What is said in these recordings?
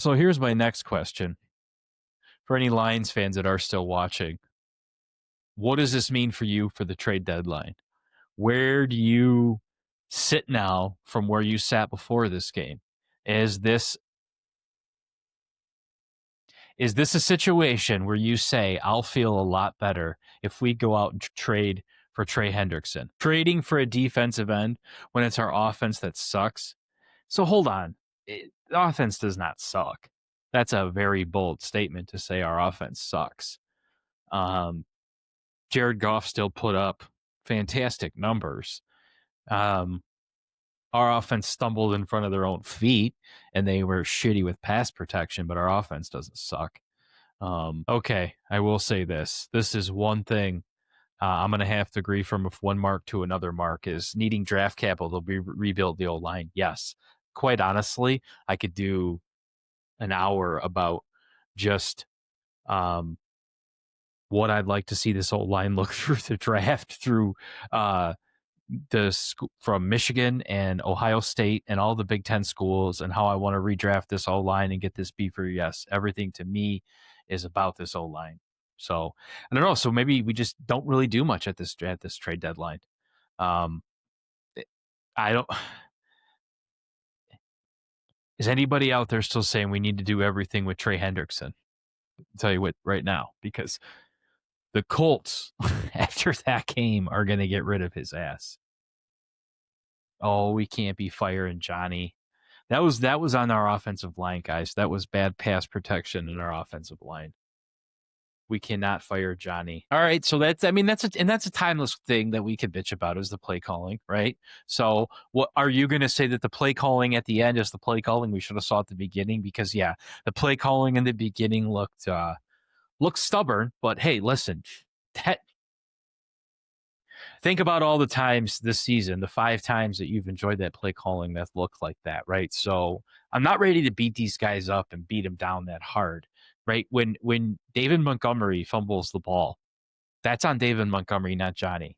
So here's my next question for any Lions fans that are still watching. What does this mean for you for the trade deadline? Where do you sit now from where you sat before this game? Is this a situation where you say, I'll feel a lot better if we go out and trade for Trey Hendrickson? Trading for a defensive end when it's our offense that sucks. So hold on. The offense does not suck. That's a very bold statement to say our offense sucks. Jared Goff still put up fantastic numbers. Our offense stumbled in front of their own feet, and they were shitty with pass protection, but our offense doesn't suck. Okay, I will say this. This is one thing I'm going to have to agree from one mark to another mark is needing draft capital to rebuild the O-line. Yes. Quite honestly, I could do an hour about just what I'd like to see this O-line look through the draft through from Michigan and Ohio State and all the Big Ten schools and how I want to redraft this O-line and get this beefer. Yes, everything to me is about this O-line. So I don't know. So maybe we just don't really do much at this trade deadline. I don't. Is anybody out there still saying we need to do everything with Trey Hendrickson? I'll tell you what, right now, because the Colts after that game are going to get rid of his ass. Oh, we can't be firing Johnny. That was on our offensive line, guys. That was bad pass protection in our offensive line. We cannot fire Johnny. All right, so that's a timeless thing that we could bitch about is the play calling, right? So what are you going to say that the play calling at the end is the play calling we should have saw at the beginning? Because yeah, the play calling in the beginning looked stubborn, but hey, listen, think about all the times this season, the 5 times that you've enjoyed that play calling that looked like that, right? So I'm not ready to beat these guys up and beat them down that hard, right? When David Montgomery fumbles the ball, that's on David Montgomery, not Johnny.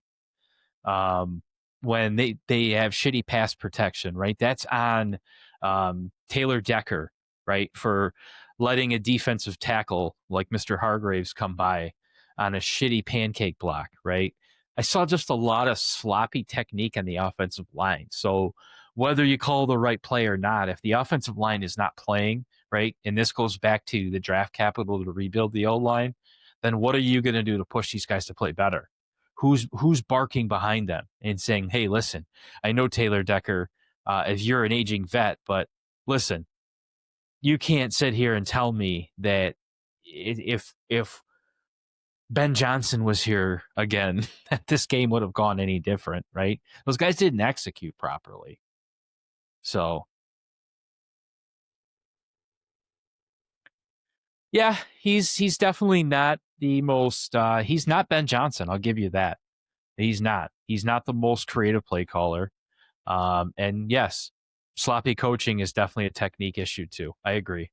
When they have shitty pass protection, right? That's on Taylor Decker, right? For letting a defensive tackle like Mr. Hargraves come by on a shitty pancake block, right? I saw just a lot of sloppy technique on the offensive line. So whether you call the right play or not, if the offensive line is not playing, right, and this goes back to the draft capital to rebuild the O-line, then what are you going to do to push these guys to play better? Who's barking behind them and saying, hey, listen, I know Taylor Decker, if you're an aging vet, but listen, you can't sit here and tell me that if Ben Johnson was here again, that this game would have gone any different, right? Those guys didn't execute properly. So, yeah, he's definitely not the most he's not Ben Johnson, I'll give you that. He's not. He's not the most creative play caller. And yes, sloppy coaching is definitely a technique issue too. I agree.